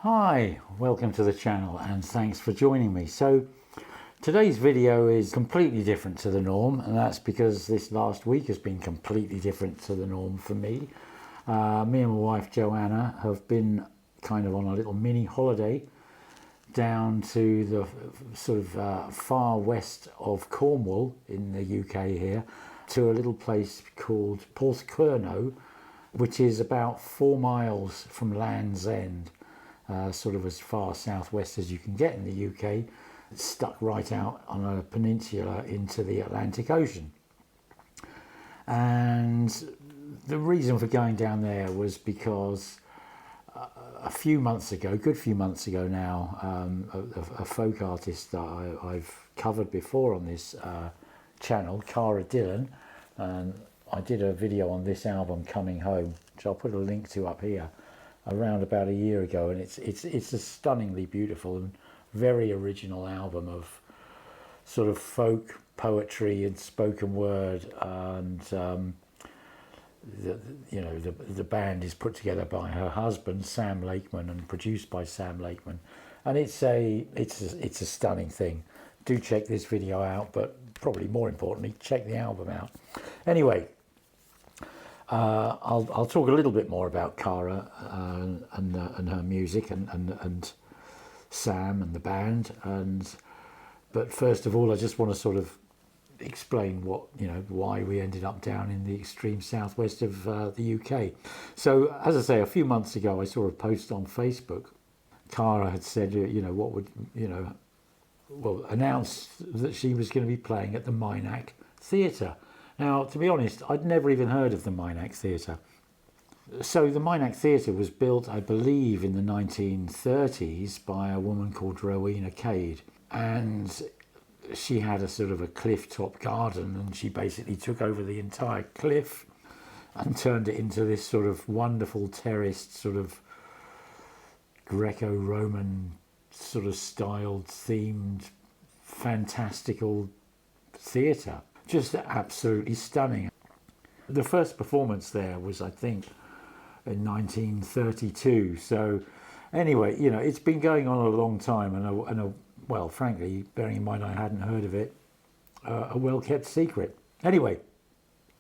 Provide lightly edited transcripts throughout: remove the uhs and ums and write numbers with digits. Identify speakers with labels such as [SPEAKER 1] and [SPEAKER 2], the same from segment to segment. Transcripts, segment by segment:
[SPEAKER 1] Hi, welcome to the channel and thanks for joining me. So today's video is completely different to the norm, and that's because this last week has been completely different to the norm for me. Me and my wife Joanna have been kind of on a little mini holiday down to the sort of far west of Cornwall in the UK here, to a little place called Porthcurno, which is about 4 miles from Land's End. Sort of as far southwest as you can get in the UK. It's stuck right out on a peninsula into the Atlantic Ocean. And the reason for going down there was because a few months ago, a good few months ago now, a folk artist that I've covered before on this channel, Cara Dillon, and I did a video on this album, Coming Home, which I'll put a link to up here, around about a year ago, and it's a stunningly beautiful and very original album of sort of folk poetry and spoken word, and the band is put together by her husband Sam Lakeman and produced by Sam Lakeman, and it's a stunning thing. Do check this video out, but probably more importantly, check the album out. Anyway, I'll talk a little bit more about Cara and her music and Sam and the band, but first of all I just want to sort of explain why we ended up down in the extreme southwest of the UK. So as I say, a few months ago I saw a post on Facebook. Cara had said announced that she was going to be playing at the Minack Theatre. Now, to be honest, I'd never even heard of the Minack Theatre. So the Minack Theatre was built, I believe, in the 1930s by a woman called Rowena Cade. And she had a sort of a cliff-top garden, and she basically took over the entire cliff and turned it into this sort of wonderful terraced, sort of greco-roman sort of styled, themed, fantastical theatre. Just absolutely stunning. The first performance there was, I think, in 1932. So anyway, it's been going on a long time, and well, frankly, bearing in mind I hadn't heard of it, a well-kept secret. Anyway,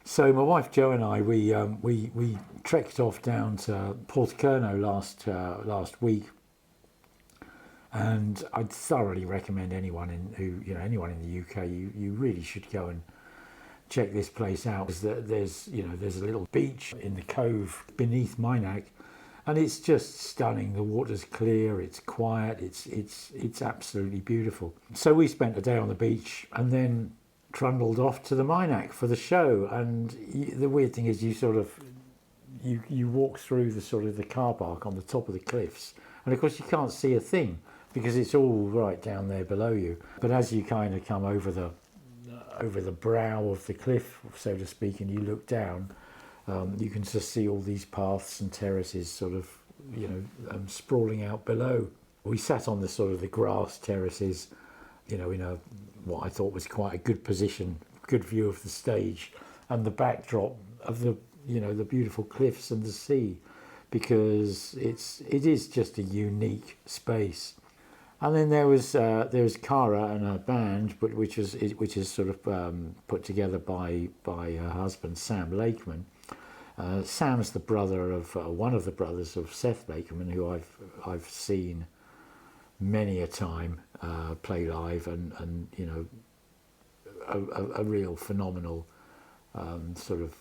[SPEAKER 1] so my wife Jo and I, we trekked off down to Porthcurno last week, and I'd thoroughly recommend anyone in the UK, you really should go and check this place out. There's a little beach in the cove beneath Minack, and it's just stunning. The water's clear, it's quiet, it's absolutely beautiful. So we spent a day on the beach and then trundled off to the Minack for the show. And the weird thing is, you walk through the sort of the car park on the top of the cliffs, and of course you can't see a thing because it's all right down there below you. But as you kind of come over the brow of the cliff, so to speak, and you look down, you can just see all these paths and terraces sort of sprawling out below. We sat on the sort of the grass terraces, in a what I thought was quite a good position, good view of the stage and the backdrop of the beautiful cliffs and the sea, because it is just a unique space. And then there was Cara and her band, which is sort of put together by her husband Sam Lakeman. Sam's the brother of one of the brothers of Seth Lakeman, who I've seen many a time play live, and a real phenomenal sort of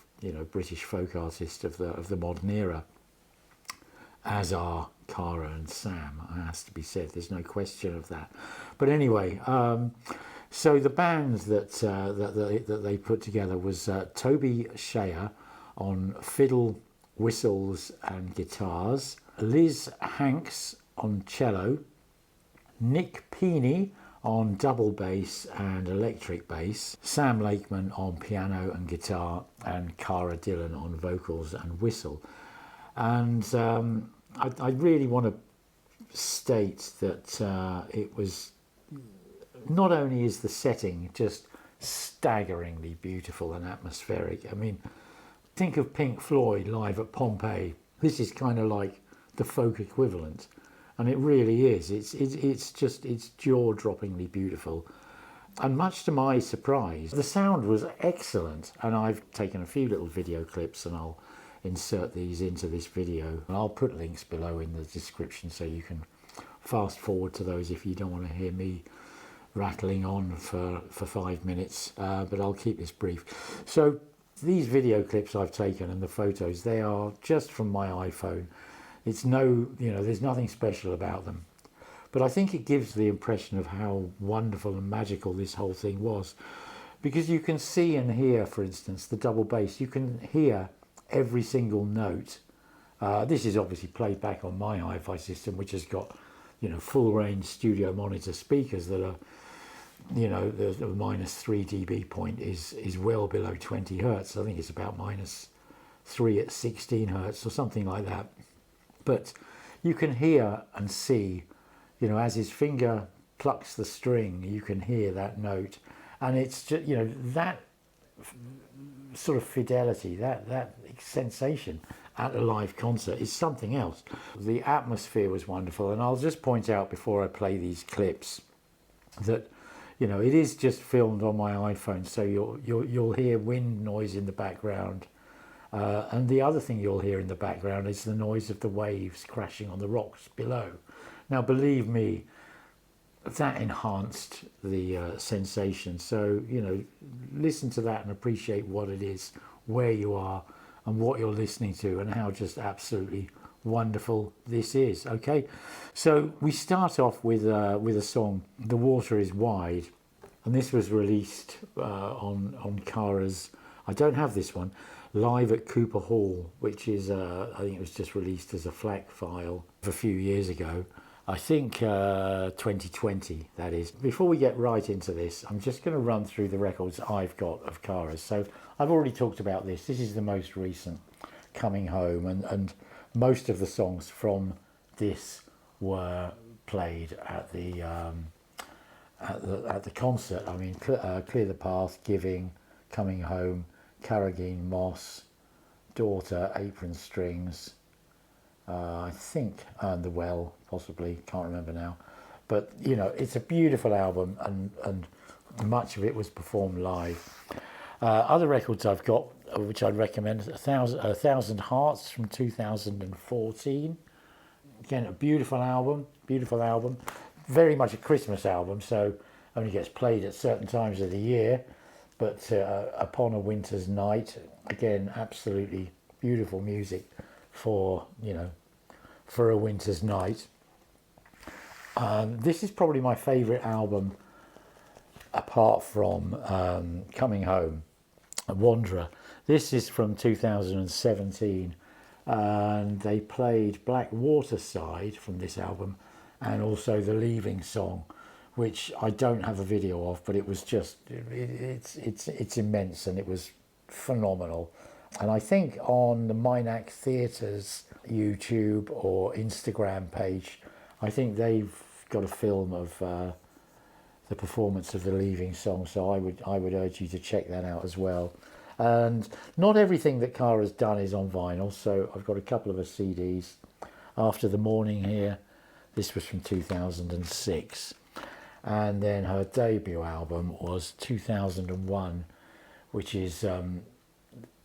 [SPEAKER 1] British folk artist of the modern era, as are Cara and Sam. It has to be said, there's no question of that. But anyway, so the band that they put together was Toby Shaer on fiddle, whistles and guitars, Liz Hanks on cello, Nick Pini on double bass and electric bass, Sam Lakeman on piano and guitar, and Cara Dillon on vocals and whistle. And I really want to state that it was, not only is the setting just staggeringly beautiful and atmospheric. I mean, think of Pink Floyd live at Pompeii. This is kind of like the folk equivalent. and it really is. It's jaw-droppingly beautiful. And much to my surprise, the sound was excellent. And I've taken a few little video clips and I'll insert these into this video. And I'll put links below in the description so you can fast forward to those if you don't want to hear me rattling on for 5 minutes. But I'll keep this brief. So these video clips I've taken and the photos, they are just from my iPhone. It's there's nothing special about them. But I think it gives the impression of how wonderful and magical this whole thing was. Because you can see and hear, for instance, the double bass. You can hear every single note. This is obviously played back on my hi-fi system, which has got, full range studio monitor speakers that are, the -3 dB point is well below 20 hertz. I think it's about -3 at 16 hertz or something like that. But you can hear and see, as his finger plucks the string, you can hear that note. And it's just, that sort of fidelity, that sensation at a live concert is something else. The atmosphere was wonderful. And I'll just point out before I play these clips that, it is just filmed on my iPhone. So you'll hear wind noise in the background. And the other thing you'll hear in the background is the noise of the waves crashing on the rocks below. Now, believe me, that enhanced the sensation. So, listen to that and appreciate what it is, where you are and what you're listening to and how just absolutely wonderful this is. Okay, so we start off with a song, The Water is Wide. And this was released on Cara's, I don't have this one, live at Cooper Hall, which is, I think it was just released as a FLAC file a few years ago. I think 2020, that is. Before we get right into this, I'm just going to run through the records I've got of Cara's. So I've already talked about this. This is the most recent, Coming Home, and most of the songs from this were played at the concert. I mean, Clear the Path, Giving, Coming Home, Carrageen, Moss, Daughter, Apron Strings, I think The Well, possibly, can't remember now. But, it's a beautiful album and much of it was performed live. Other records I've got, which I'd recommend, A Thousand Hearts from 2014. Again, a beautiful album. Very much a Christmas album, so only gets played at certain times of the year. But Upon a Winter's Night, again, absolutely beautiful music for, for a winter's night. This is probably my favourite album apart from Coming Home, Wanderer. This is from 2017 and they played Blackwater Side from this album and also the Leaving song, which I don't have a video of, but it was just, it's immense and it was phenomenal. And I think on the Minack Theatre's YouTube or Instagram page, I think they've got a film of the performance of the Leaving song, so I would urge you to check that out as well. And not everything that Cara's done is on vinyl, so I've got a couple of her CDs. After the Morning here, this was from 2006. And then her debut album was 2001, which is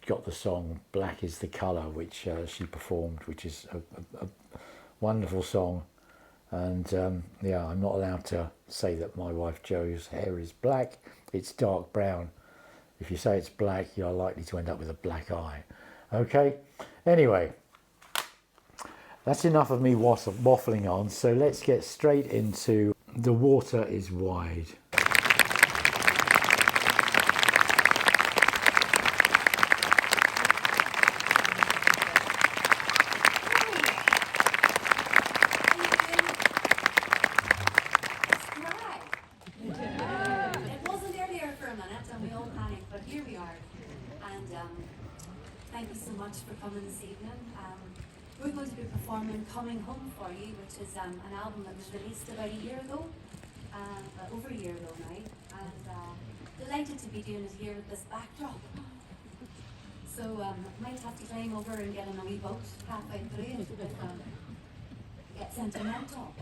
[SPEAKER 1] got the song Black is the Colour, which she performed, which is a wonderful song. And I'm not allowed to say that my wife Jo's hair is black. It's dark brown. If you say it's black, you're likely to end up with a black eye. Okay, anyway, that's enough of me waffling on, so let's get straight into The Water is Wide.
[SPEAKER 2] Coming Home for you, which is an album that was released about a year ago, over a year ago now, and delighted to be doing it here with this backdrop. So might have to climb over and get in a wee boat halfway through it, but get sentimental.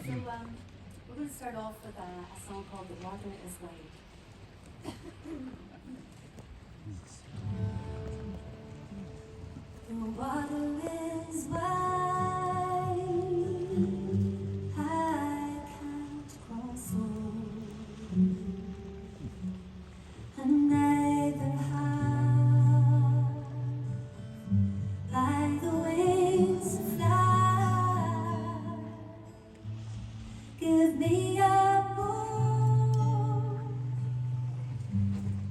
[SPEAKER 2] So we're going to start off with a song called The Water is Wide. The water is wide, I can't cross over, and neither have I the wings to fly. Give me a boat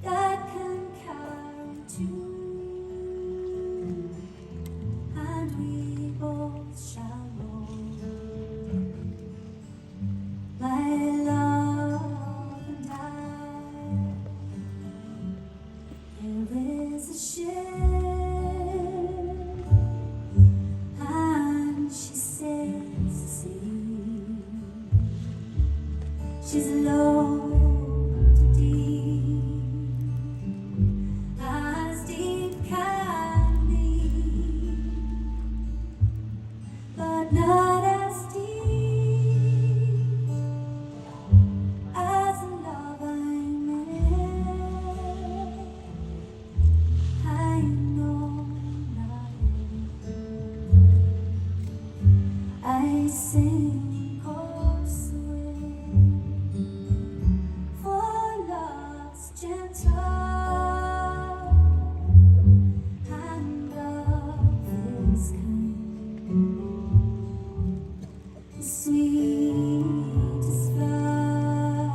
[SPEAKER 2] that can carry two, and we both shall row. My love and I, there is a ship, and she sails the sea. She's low to deep, as deep can be, but not as deep as the love I met. I know not it. I sing or swim, for love's gentle and love is kind. The sweetest flower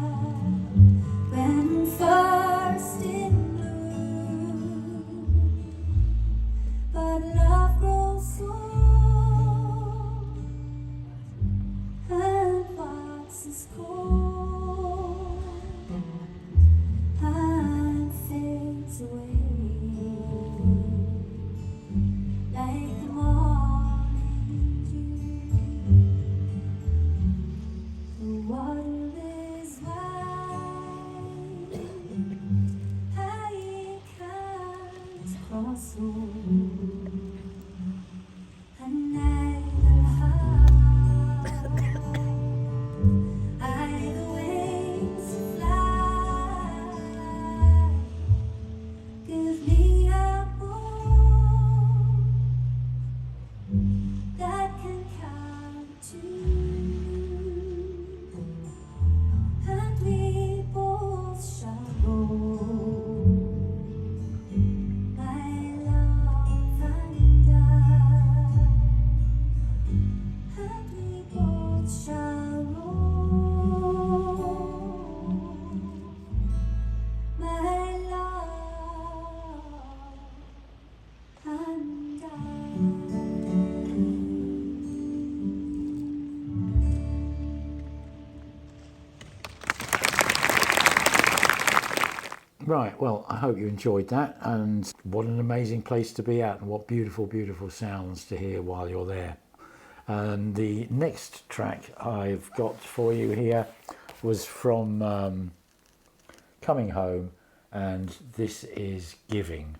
[SPEAKER 2] when first in bloom, but love grows old and waxes cold and fades away like the morning dew. The water is wide, I can't cross over, and neither have I the wings to fly. Give me a boat that can carry two, and we both shall row. My love and I, and we both shall row. My love and I.
[SPEAKER 1] Right, well, I hope you enjoyed that, and what an amazing place to be at, and what beautiful, beautiful sounds to hear while you're there. And the next track I've got for you here was from Coming Home, and this is Giving.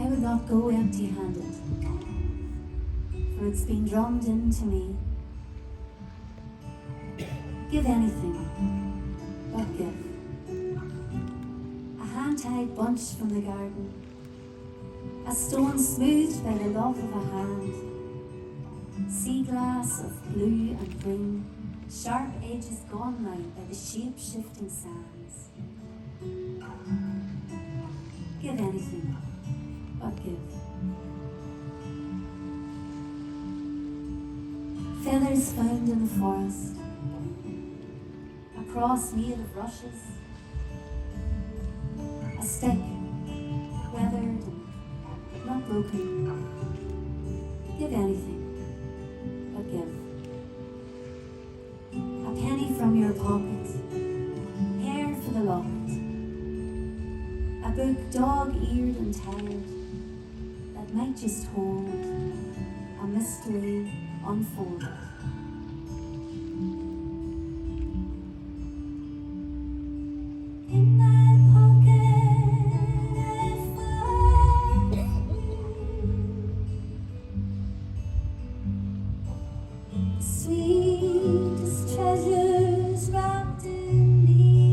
[SPEAKER 2] I would not go empty-handed, for it's been drummed into me. Give anything, but give. A hand-tied bunch from the garden, a stone smoothed by the love of a hand, sea glass of blue and green, sharp edges gone now by the shape-shifting sands. Give anything, but give. Feathers found in the forest, a cross made of rushes, stick, weathered and not broken. Give anything, but give. A penny from your pocket, hair for the locket, a book dog-eared and tired that might just hold a mystery unfolded. In my pocket I find you, sweetest treasures wrapped in leaves.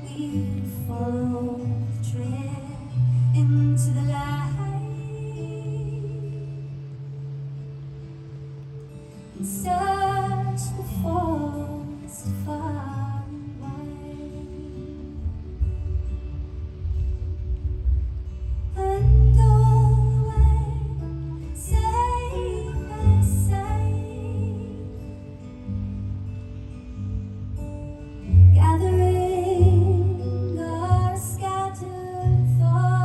[SPEAKER 2] We follow the trail into the light and search the forest far and wide. And all the way, side by side, gathering our scattered thoughts.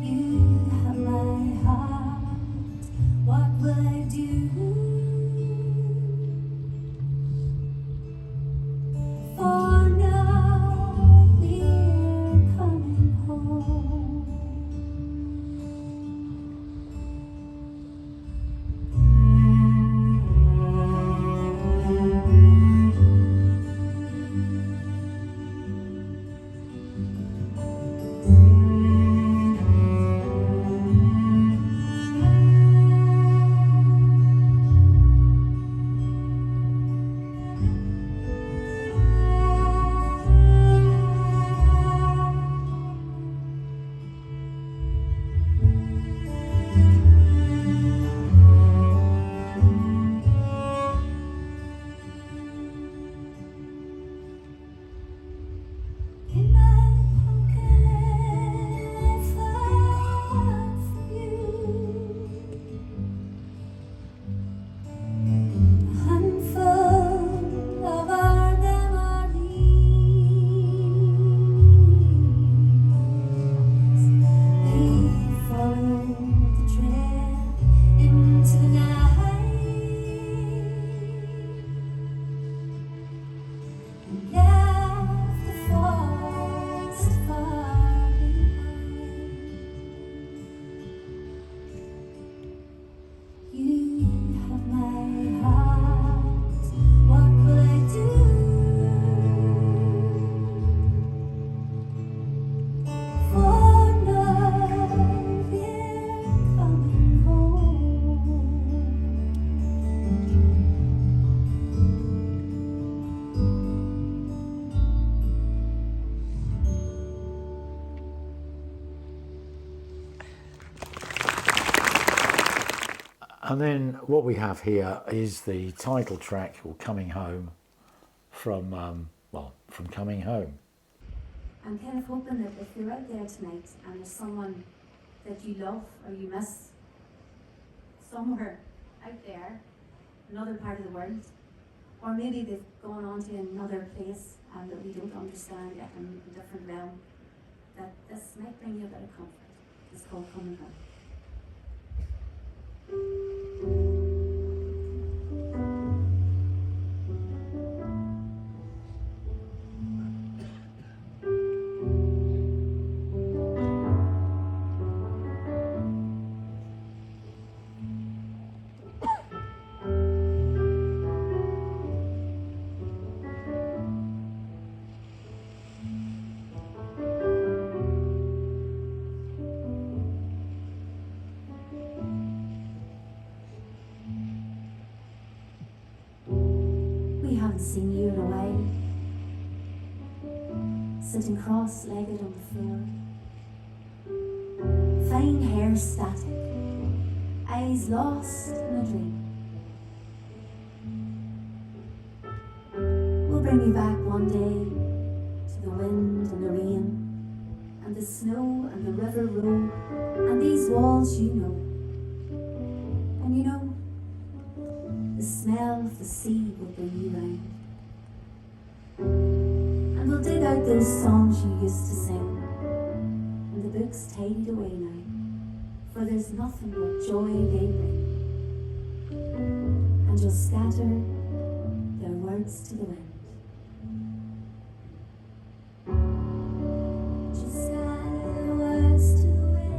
[SPEAKER 2] You have my heart, what will I do? For now we're coming home. In my pocket I find for you a handful of our memories. We follow the trail into the night and left the forest far behind. You have my heart, what will I do? For now we're coming home.
[SPEAKER 1] And then what we have here is the title track, or Coming Home, from from Coming Home.
[SPEAKER 2] I'm kind of hoping that if you're out there tonight and there's someone that you love or you miss somewhere out there, another part of the world, or maybe they've gone on to another place that we don't understand yet in a different realm, that this might bring you a bit of comfort. It's called Coming Home. We haven't seen you in a while, sitting cross-legged on the floor, fine hair static, eyes lost in a dream. We'll bring you back one day to the wind and the rain, and the snow and the river row, and these walls you know. And you know, the smell of the the sea will bring you round. And we'll dig out those songs you used to sing, and the books tidied away now, for there's nothing but joy they bring. And you'll scatter their words to the wind. Just scatter their words to the wind.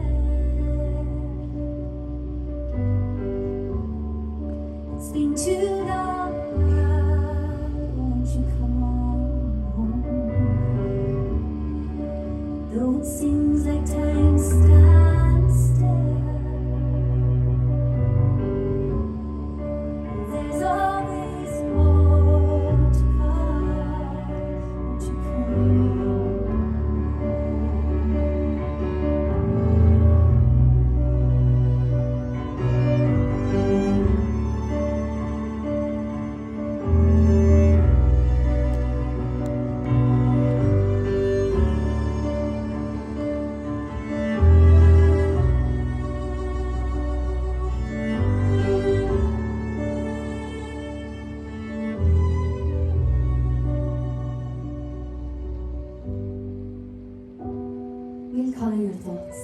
[SPEAKER 2] It's been too long now, won't you come on home? Though it seems like time stands still, there's always more to come. Won't you come We'll colour your thoughts,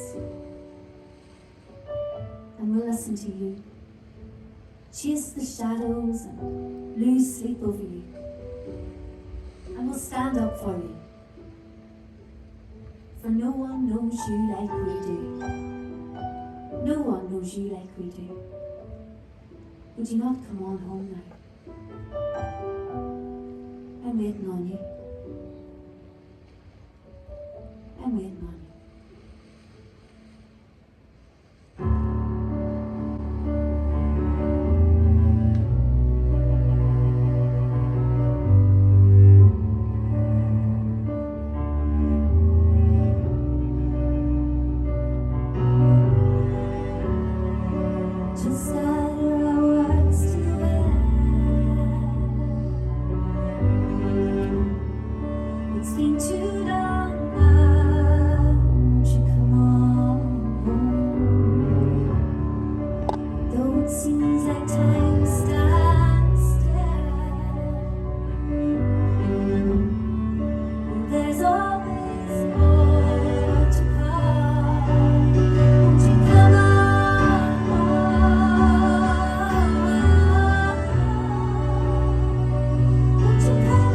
[SPEAKER 2] and we'll listen to you. Chase the shadows and lose sleep over you, and we'll stand up for you. For no one knows you like we do. No one knows you like we do. Would you not come on home now? I'm waiting on you. I'm waiting on you. Just scatter our words to the wind. It's been too long now, won't you come on home? Though it seems like time stands still, there's always more to come. Won't you come on home? Won't you come on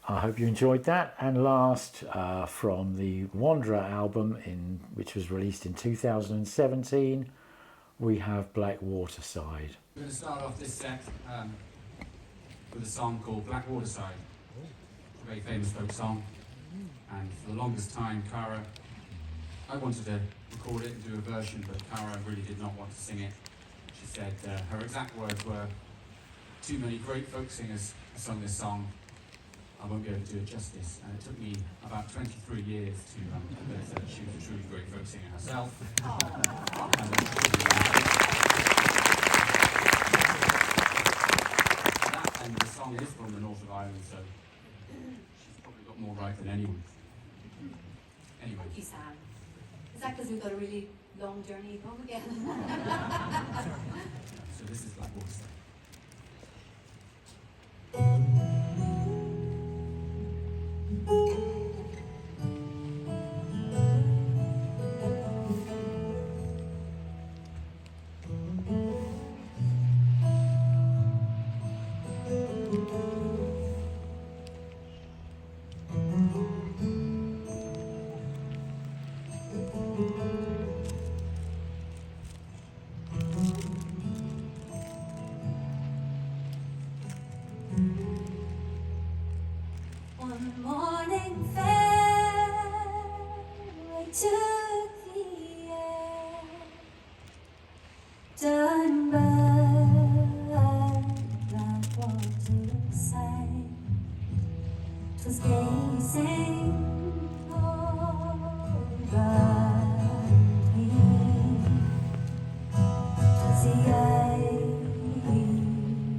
[SPEAKER 1] I hope you enjoyed that. And last, from the Wanderer album, which was released in 2017, we have Blackwater Side.
[SPEAKER 3] We're going to start off this set with a song called Blackwater Side. It's a very famous folk song, and for the longest time, Cara, I wanted to record it and do a version, but Cara really did not want to sing it. She said her exact words were, "Too many great folk singers have sung this song. I won't be able to do it justice." And it took me about 23 years to convince her that she was a truly great folk singer herself. And the song is from the north of Ireland, so she's probably got more right than anyone. Anyway.
[SPEAKER 4] Thank you, Sam. Is that because we've got a really long journey home again?
[SPEAKER 3] So this is Blackwater Side.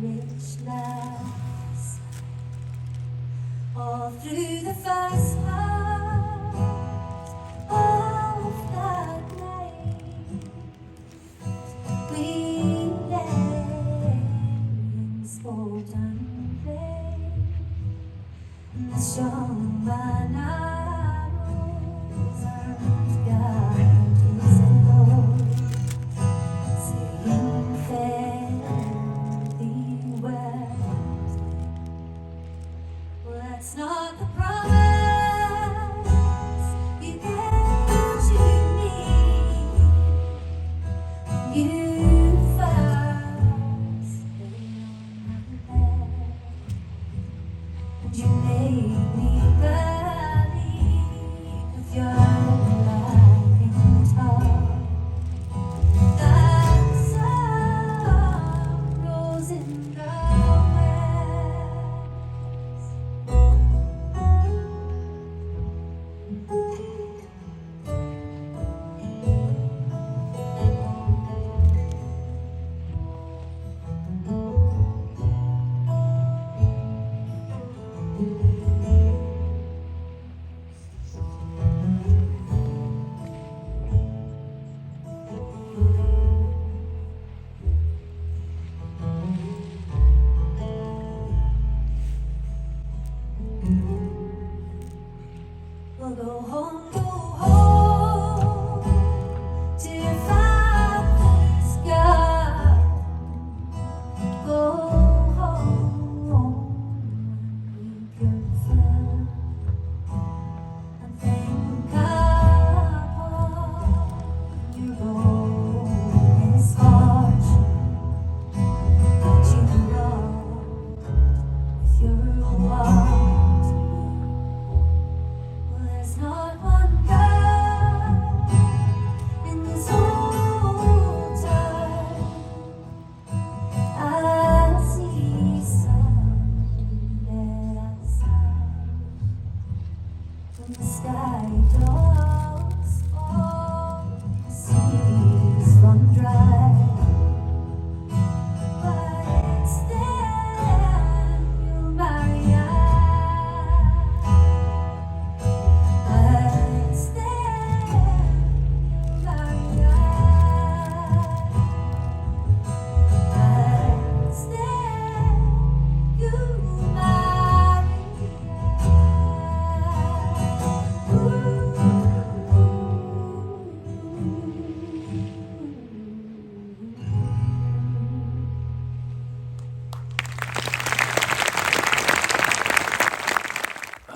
[SPEAKER 2] Irish lass, all through the first part of that night, we lay in sport and play. The strong man arrows and gardens and gold, saying fare thee well. Well, that's not the promise you gave to me. You first lay on my bed, and you made me believe with your laughing talk that sun rose in the We'll go home to your father's garden. Go home and weep your fill, and think upon your bonus fortune that you wrought with your wand. There's not one girl in this whole town I see sunlit outside. When the sky does fall, the seas run dry, but it's then you'll marry. It's then you'll marry. It's then you'll marry.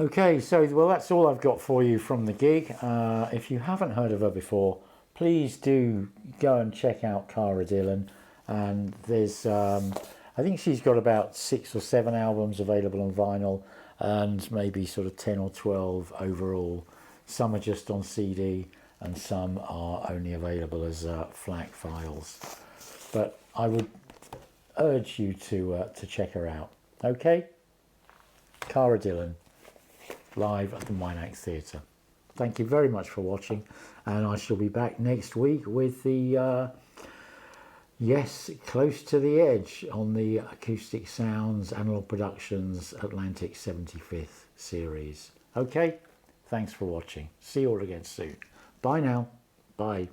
[SPEAKER 1] Okay, so well, that's all I've got for you from the gig. If you haven't heard of her before, please do go and check out Cara Dillon. And there's, I think she's got about 6 or 7 albums available on vinyl, and maybe sort of 10 or 12 overall. Some are just on CD, and some are only available as FLAC files. But I would urge you to check her out. Okay, Cara Dillon, live at the Minack Theatre. Thank you very much for watching, and I shall be back next week with the yes, Close to the Edge on the Acoustic Sounds Analog Productions Atlantic 75th series. Okay, thanks for watching. See you all again soon. Bye now. Bye.